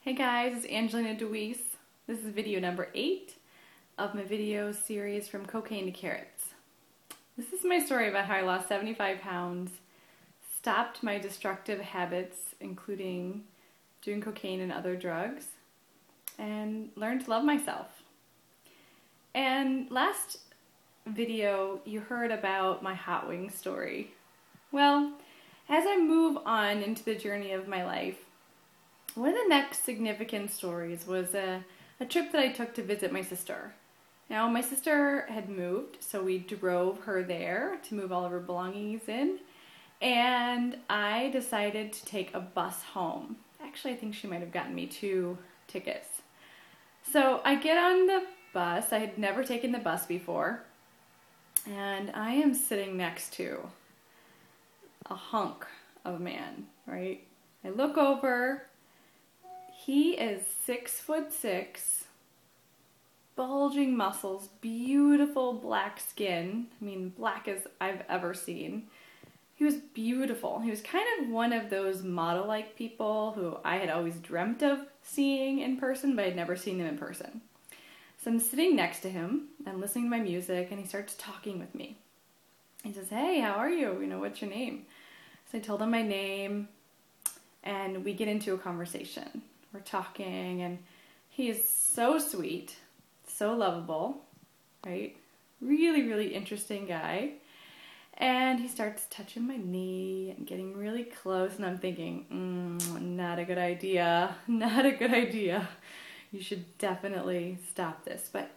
Hey guys, it's Angelina DeWeese. This is video number 8 of my video series From Cocaine to Carrots. This is my story about how I lost 75 pounds, stopped my destructive habits, including doing cocaine and other drugs, and learned to love myself. And last video, you heard about my hot wing story. Well, as I move on into the journey of my life, one of the next significant stories was a trip that I took to visit my sister. Now, my sister had moved, so we drove her there to move all of her belongings in, and I decided to take a bus home. Actually, I think she might have gotten me 2 tickets. So I get on the bus. I had never taken the bus before, and I am sitting next to a hunk of a man, right? I look over. He is 6'6", bulging muscles, beautiful black skin. I mean, black as I've ever seen. He was beautiful. He was kind of one of those model-like people who I had always dreamt of seeing in person, but I'd never seen them in person. So I'm sitting next to him and listening to my music, and he starts talking with me. He says, "Hey, how are you? What's your name?" So I told him my name, and we get into a conversation. We're talking, and he is so sweet, so lovable, right? Really, really interesting guy. And he starts touching my knee and getting really close, and I'm thinking, not a good idea, not a good idea. You should definitely stop this. But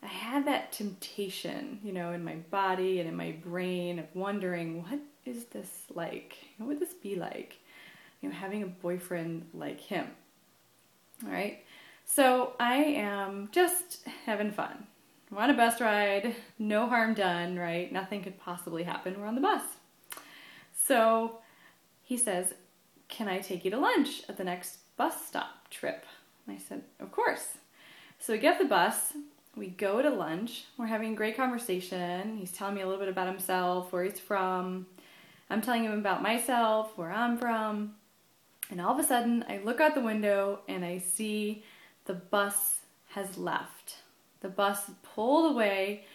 I had that temptation, in my body and in my brain of wondering, what is this like? What would this be like, having a boyfriend like him? All right, so I am just having fun. We're on a bus ride, no harm done, right? Nothing could possibly happen. We're on the bus. So he says, "Can I take you to lunch at the next bus stop trip?" And I said, "Of course." So we get off the bus, we go to lunch, we're having a great conversation. He's telling me a little bit about himself, where he's from. I'm telling him about myself, where I'm from. And all of a sudden, I look out the window and I see the bus has left. The bus pulled away.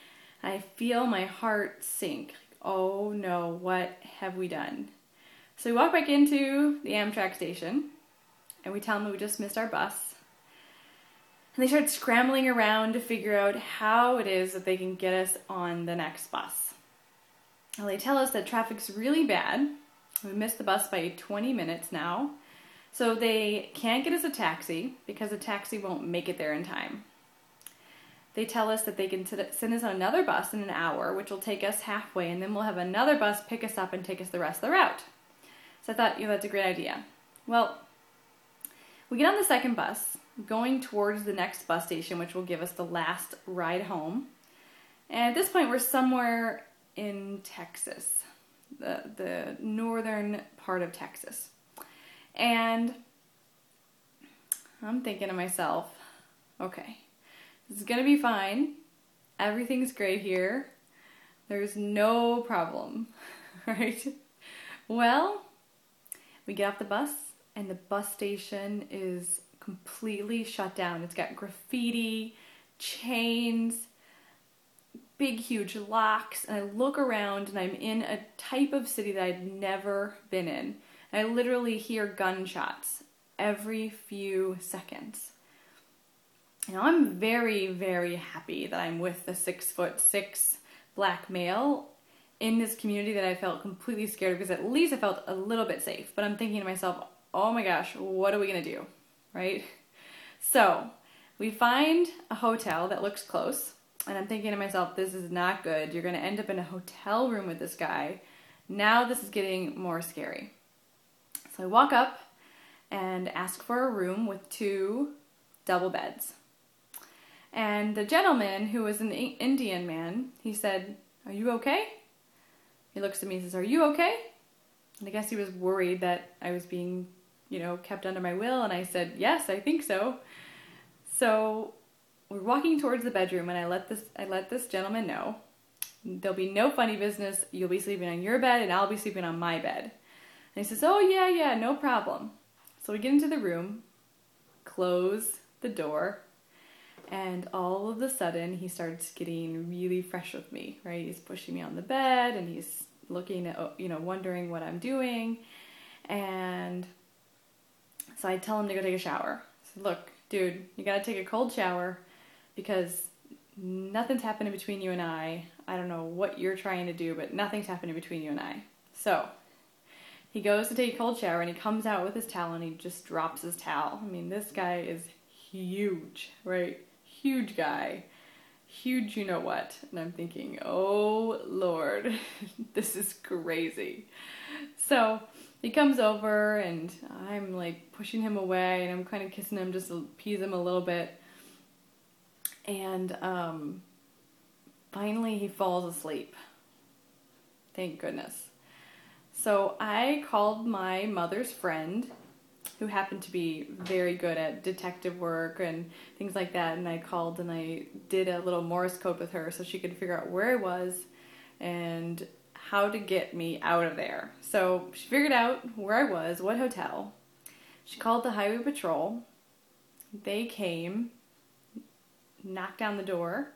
And I feel my heart sink. Oh no, what have we done? So we walk back into the Amtrak station and we tell them we just missed our bus. And they start scrambling around to figure out how it is that they can get us on the next bus. Well, they tell us that traffic's really bad. We missed the bus by 20 minutes now. So they can't get us a taxi because the taxi won't make it there in time. They tell us that they can send us on another bus in an hour, which will take us halfway, and then we'll have another bus pick us up and take us the rest of the route. So I thought, that's a great idea. Well, we get on the second bus, going towards the next bus station, which will give us the last ride home. And at this point, we're somewhere in Texas, the northern part of Texas. And I'm thinking to myself, okay, this is going to be fine. Everything's great here. There's no problem, right? Well, we get off the bus and the bus station is completely shut down. It's got graffiti, chains, big, huge locks, and I look around and I'm in a type of city that I'd never been in. I literally hear gunshots every few seconds. I'm very, very happy that I'm with the 6'6" black male in this community that I felt completely scared of, because at least I felt a little bit safe. But I'm thinking to myself, oh my gosh, what are we going to do, right? So we find a hotel that looks close, and I'm thinking to myself, this is not good. You're going to end up in a hotel room with this guy. Now this is getting more scary. So I walk up and ask for a room with 2 double beds. And the gentleman, who was an Indian man, he said, "Are you okay?" He looks at me and says, "Are you okay?" And I guess he was worried that I was being, kept under my will. And I said, "Yes, I think so." So we're walking towards the bedroom, and I let this gentleman know, there'll be no funny business. You'll be sleeping on your bed, and I'll be sleeping on my bed. And he says, "Oh, yeah, no problem." So we get into the room, close the door, and all of a sudden he starts getting really fresh with me, right? He's pushing me on the bed and he's looking at, wondering what I'm doing. And so I tell him to go take a shower. I said, look, dude, you gotta take a cold shower because nothing's happening between you and I. I don't know what you're trying to do, but nothing's happening between you and I. So he goes to take a cold shower and he comes out with his towel and he just drops his towel. I mean, this guy is huge, right? Huge guy. Huge you know what. And I'm thinking, oh Lord, this is crazy. So he comes over and I'm like pushing him away and I'm kind of kissing him just to appease him a little bit. And finally he falls asleep. Thank goodness. So I called my mother's friend, who happened to be very good at detective work and things like that, and I called and I did a little Morse code with her so she could figure out where I was and how to get me out of there. So she figured out where I was, what hotel. She called the highway patrol. They came, knocked down the door,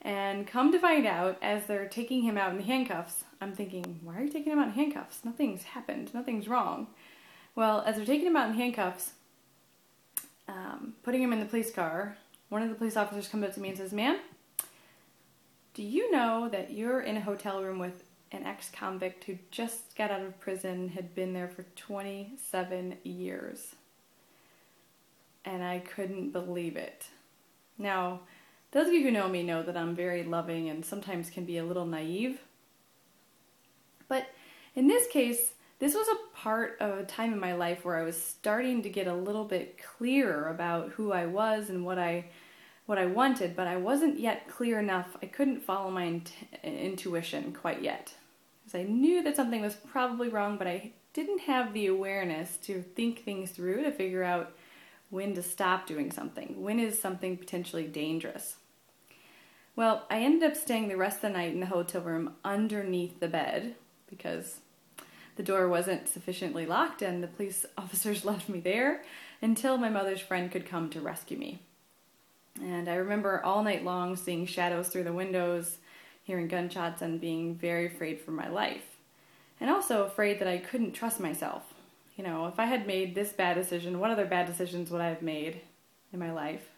and come to find out, as they're taking him out in handcuffs, I'm thinking, why are you taking him out in handcuffs? Nothing's happened. Nothing's wrong. Well, as they're taking him out in handcuffs, putting him in the police car, one of the police officers comes up to me and says, ma'am, do you know that you're in a hotel room with an ex-convict who just got out of prison, had been there for 27 years? And I couldn't believe it. Now, those of you who know me know that I'm very loving and sometimes can be a little naive. But in this case, this was a part of a time in my life where I was starting to get a little bit clearer about who I was and what I wanted, but I wasn't yet clear enough. I couldn't follow my intuition quite yet. Because I knew that something was probably wrong, but I didn't have the awareness to think things through, to figure out when to stop doing something. When is something potentially dangerous? Well, I ended up staying the rest of the night in the hotel room underneath the bed because the door wasn't sufficiently locked and the police officers left me there until my mother's friend could come to rescue me. And I remember all night long seeing shadows through the windows, hearing gunshots, and being very afraid for my life. And also afraid that I couldn't trust myself. You know, if I had made this bad decision, what other bad decisions would I have made in my life?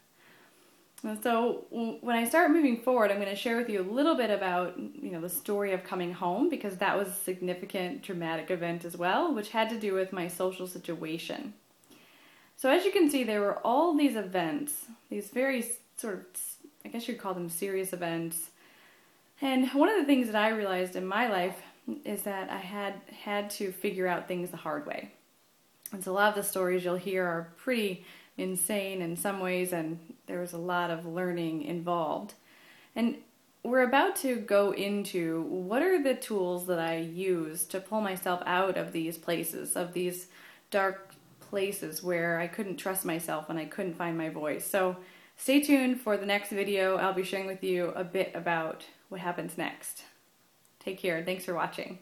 And so when I start moving forward, I'm going to share with you a little bit about, the story of coming home, because that was a significant traumatic event as well, which had to do with my social situation. So as you can see, there were all these events, these very sort of, I guess you'd call them serious events. And one of the things that I realized in my life is that I had to figure out things the hard way. And so a lot of the stories you'll hear are pretty insane in some ways, and there was a lot of learning involved. And we're about to go into what are the tools that I use to pull myself out of these places, of these dark places where I couldn't trust myself and I couldn't find my voice. So stay tuned for the next video. I'll be sharing with you a bit about what happens next. Take care. Thanks for watching.